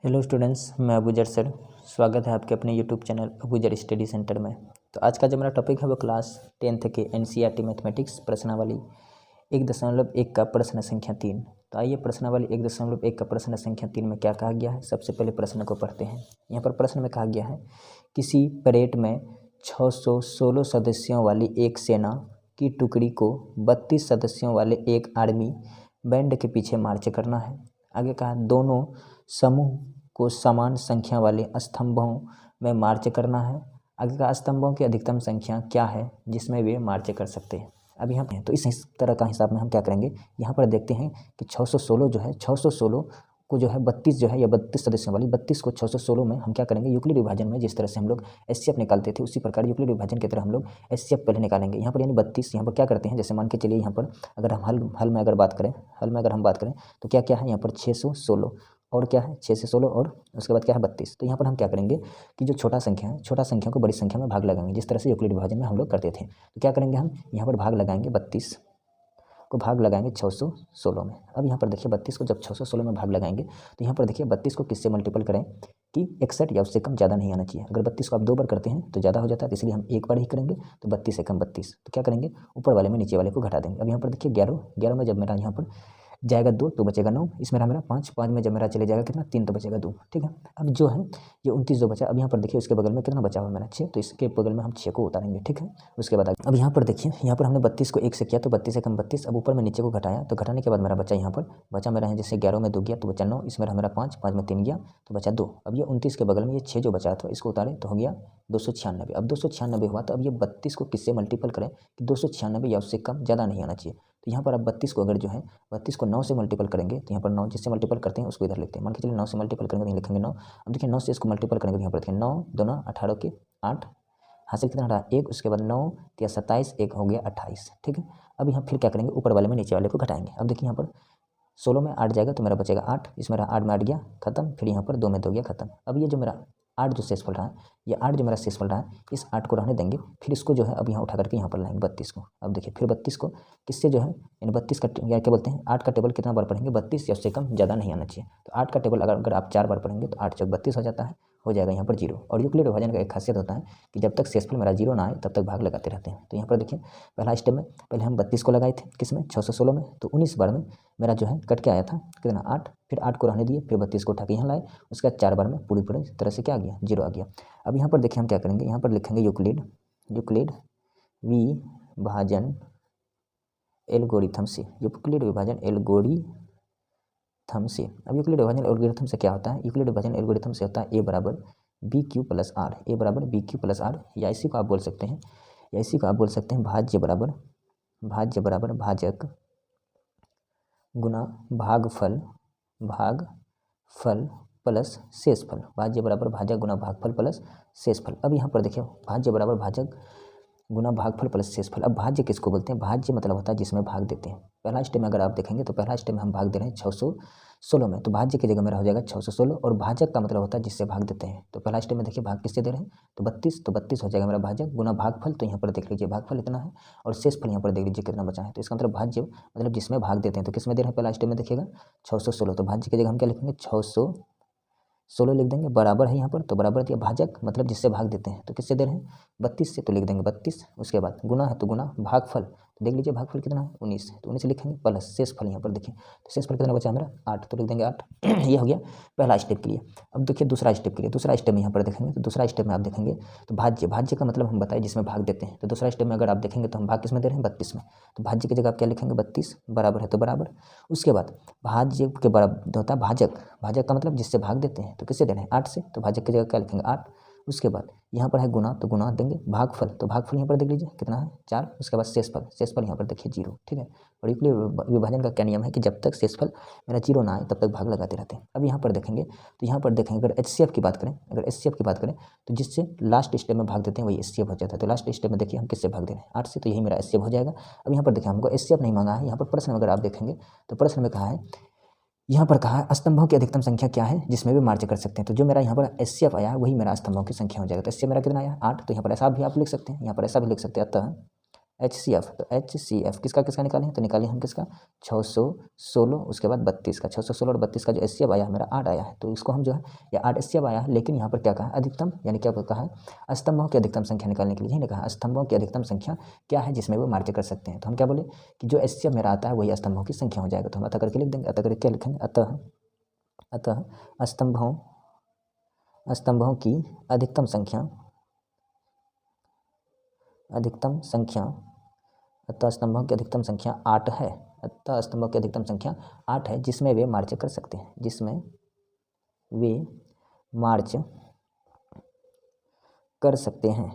Hello students, मैं Abuzar sir. स्वागत है आपके अपने YouTube channel Abuzar study centre में। तो आज का जो मेरा टॉपिक है वो क्लास 10th के एनसीईआरटी मैथमेटिक्स प्रश्नावली 1.1 का प्रश्न संख्या 3। तो आइए प्रश्नावली 1.1 का प्रश्न संख्या 3 में क्या कहा गया है, सबसे पहले प्रश्न को पढ़ते हैं। यहाँ पर प्रश्न में कहा गया है, किसी परेड में 616 सदस्यों वाली एक सेना की टुकड़ी को 32 सदस्यों वाले एक आर्मी बैंड के पीछे मार्च करना है। आगे कहा, दोनों समूह को समान संख्या वाले स्तंभों में मार्च करना है। आगे का, स्तंभों की अधिकतम संख्या क्या है जिसमें वे मार्च कर सकते हैं। अभी हम तो इस तरह का हिसाब में हम क्या करेंगे, यहाँ पर देखते हैं कि 616 जो है, 616 को जो है 32 जो है या 32 सदस्यों वाली 32 को 616 में हम क्या करेंगे, यूक्लिड विभाजन में जिस तरह से हम लोग एचसीएफ निकालते थे उसी प्रकार यूक्लिड विभाजन की तरह हम लोग एचसीएफ पहले निकालेंगे। यहाँ पर यानी 32, यहाँ पर क्या करते हैं, जैसे मान के चलिए यहाँ पर अगर हम हल में अगर हम बात करें तो क्या क्या है यहाँ पर 616 और क्या है 6 से 16 और उसके बाद क्या है 32। तो यहाँ पर हम क्या करेंगे कि जो छोटा संख्या है, छोटा संख्या को बड़ी संख्या में भाग लगाएंगे जिस तरह से यूक्लिड विभाजन में हम लोग करते थे। तो क्या करेंगे, हम यहाँ पर भाग लगाएंगे 32 को भाग लगाएंगे 616 में। अब यहाँ पर देखिए 32 को जब 616 में भाग लगाएंगे तो यहाँ पर देखिए 32 को किससे मल्टीपल करें कि 61 या उससे कम ज़्यादा नहीं आना चाहिए। अगर 32 को आप 2 बार करते हैं तो ज़्यादा हो जाता है, तो इसलिए हम एक बार ही करेंगे। तो 32 से कम 32, तो क्या करेंगे, ऊपर वाले में नीचे वाले को घटा देंगे। अब यहाँ पर देखिए 11 में जब मेरा यहाँ पर जाएगा 2 तो बचेगा 9, इसमें रहा मेरा 5 में जब मेरा चले जाएगा कितना 3 तो बचेगा 2। ठीक है, अब जो है ये 29 जो बचा। अब यहाँ पर देखिए इसके बगल में कितना बचा हुआ मेरा 6, तो इसके बगल में हम 6 को उतारेंगे। ठीक है, उसके बाद अब यहाँ पर देखिए, यहाँ पर हमने 32 को 1 से किया तो 32 से कम 32। अब ऊपर में नीचे को घटाया तो घटाने के बाद मेरा बचा यहाँ पर बचा मेरा है, जैसे 11 में 2 गया तो बचा 9, इसमें रहा मेरा 5 में 3 गया तो बचा 2। अब ये 29 के बगल में ये 6 जो बचा था इसको उतारे तो हो गया 296। अब 296 हुआ तो अब ये 32 को किससे मल्टीपल करें कि 296 या उससे कम ज़्यादा नहीं आना चाहिए। तो यहाँ पर अब 32 को अगर जो है 32 को 9 से मल्टीपल करेंगे तो यहाँ पर 9 जिससे मल्टीपल करते हैं उसको इधर लिखते हैं। मान के चलिए 9 से मल्टीपल करेंगे तो यहाँ लिखेंगे 9। अब देखिए 9 से इसको मल्टीपल करेंगे तो यहाँ पर देखिए 9 2 18 के 8 हासिल कितना रहा 1, उसके बाद 9 या 27 1 हो गया 28। ठीक है, अब यहाँ फिर क्या करेंगे, ऊपर वाले में नीचे वाले को घटाएंगे। अब देखिए यहाँ पर 16 में 8 जाएगा तो मेरा बचेगा 8, इसमें रहा 8 में 8 गया खत्म, फिर यहाँ पर 2 में 2 गया खत्म। अब ये जो मेरा 8 जो शेषफल रहा है, ये 8 जो मेरा शेषफल रहा है, इस 8 को रहने देंगे। फिर इसको जो है अब यहाँ उठा करके यहाँ पर लाएंगे 32 को। अब देखिए फिर 32 को किससे जो है इन 32 का या क्या बोलते हैं 8 का टेबल कितना बार पढ़ेंगे 32 या उससे कम ज़्यादा नहीं आना चाहिए। तो 8 का टेबल अगर आप 4 बार पढ़ेंगे तो 8 चौक 32 हो जाता है, हो जाएगा यहाँ पर 0। और यूक्लिड विभाजन का एक खासियत होता है कि जब तक शेषफल मेरा 0 ना आए तब तक भाग लगाते रहते हैं। तो यहाँ पर देखिए पहला स्टेप में पहले हम 32 को लगाए थे किसमें 616 में, तो 19 बार में मेरा जो है कट के आया था कितना 8, फिर 8 को रहने दिए, फिर 32 को उठा के यहाँ लाए, उसके बाद 4 बार में पूरी तरह से क्या आ गया 0 आ गया। अब यहाँ पर देखिए हम क्या करेंगे, यहाँ पर लिखेंगे यूक्लिड विभाजन एल्गोरिथम से, यूक्लिड विभाजन एल्गोरिथम से। अब यूक्लिड विभाजन एल्गोरिथम से क्या होता है, यूक्लिड विभाजन एल्गोरिथम से होता है a बराबर BQ प्लस R, a बराबर BQ प्लस R, या इसी को आप बोल सकते हैं भाज्य बराबर भाजक गुना भागफल प्लस शेषफल, भाज्य बराबर भाजक गुना भागफल प्लस शेषफल। अब यहाँ पर देखिए भाज्य बराबर भाजक गुना भागफल प्लस शेषफल। अब भाज्य किसको बोलते हैं, भाज्य मतलब होता है जिसमें भाग देते हैं। पहला स्टेप में अगर आप देखेंगे तो पहला स्टेप में हम भाग दे रहे हैं 616 में, तो भाज्य की जगह मेरा हो जाएगा 616, और भाजक का मतलब होता है जिससे भाग देते हैं। तो पहला स्टेप में देखिए भाग किससे दे रहे हैं तो 32 हो जाएगा मेरा भाजक गुना भागफल, तो यहाँ पर देख लीजिए भागफल इतना है और शेषफल यहाँ पर देख लीजिए कितना बचा है। तो इसका मतलब भाज्य मतलब जिसमें भाग देते हैं, तो किसमें दे रहे हैं पहला स्टेप में देखिएगा 616, तो भाज्य की जगह हम क्या लिखेंगे 616 लिख देंगे, बराबर है यहाँ पर, तो बराबर दिया भाजक मतलब जिससे भाग देते हैं, तो किससे दे रहे हैं 32 से, तो लिख देंगे 32। उसके बाद गुना है तो गुना भागफल, तो देख लीजिए भागफल कितना है 19, तो 19 लिखेंगे प्लस शेषफल यहाँ पर देखिए, तो शेषफल कितना बचा मेरा 8, तो लिख देंगे 8। ये हो गया पहला स्टेप के लिए। अब देखिए दूसरा स्टेप के लिए, दूसरा स्टेप में यहाँ पर देखेंगे तो दूसरा स्टेप में आप देखेंगे तो भाज्य का मतलब हम बताए जिसमें भाग देते हैं। तो दूसरा स्टेप में अगर आप देखेंगे तो हम भाग किसमें दे रहे हैं 32 में, तो भाज्य की जगह आप क्या लिखेंगे 32, बराबर है तो बराबर। उसके बाद भाज्य के बराबर होता है भाजक का मतलब जिससे भाग देते हैं, तो किससे दे रहे हैं 8 से, तो भाजक की जगह क्या लिखेंगे 8। उसके बाद यहाँ पर है गुना, तो गुना देंगे भागफल, तो भागफल यहाँ पर देख लीजिए कितना है 4। उसके बाद शेषफल यहाँ पर देखिए 0। ठीक है, और यूक्लिड विभाजन का क्या नियम है कि जब तक शेषफल मेरा 0 ना आए तब तक भाग लगाते रहते हैं। अब यहाँ पर देखेंगे तो यहाँ पर देखेंगे अगर HCF की बात करें तो जिससे लास्ट स्टेप में भाग देते हैं वही HCF हो जाता है। तो लास्ट स्टेप में देखिए हम किससे भाग दे रहे हैं 8 से, तो यही मेरा HCF हो जाएगा। अब यहाँ पर देखिए हमको HCF नहीं मांगा है, यहाँ पर प्रश्न में अगर आप देखेंगे तो प्रश्न में कहा है, यहाँ पर कहा है स्तंभों की अधिकतम संख्या क्या है जिसमें भी मार्च कर सकते हैं। तो जो मेरा यहाँ पर HCF आया है वही मेरा स्तंभों की संख्या हो जाएगा। तो इससे मेरा कितना आया 8, तो यहाँ पर ऐसा भी आप लिख सकते हैं, यहाँ पर ऐसा भी लिख सकते हैं। अतः HCF, तो HCF किसका किसका निकालें, तो निकालें हम किसका 616, उसके बाद 32 का, 616 और 32 का जो HCF आया मेरा 8 आया है, तो इसको हम जो है ये 8 HCF आया है, लेकिन यहाँ पर क्या कहा अधिकतम, यानी क्या कहा है स्तंभों की अधिकतम संख्या निकालने के लिए यही कहा स्तंभों की अधिकतम संख्या क्या है जिसमें वो मार्च कर सकते हैं। तो हम क्या बोले कि जो HCF मेरा आता है वही स्तंभों की संख्या हो जाएगा, तो हम अतः करके लिख देंगे, अतः करके क्या लिखेंगे, अतः स्तंभों की अधिकतम संख्या अतः स्तंभों की अधिकतम संख्या 8 है, अतः स्तंभों की अधिकतम संख्या 8 है जिसमें वे मार्च कर सकते हैं, जिसमें वे मार्च कर सकते हैं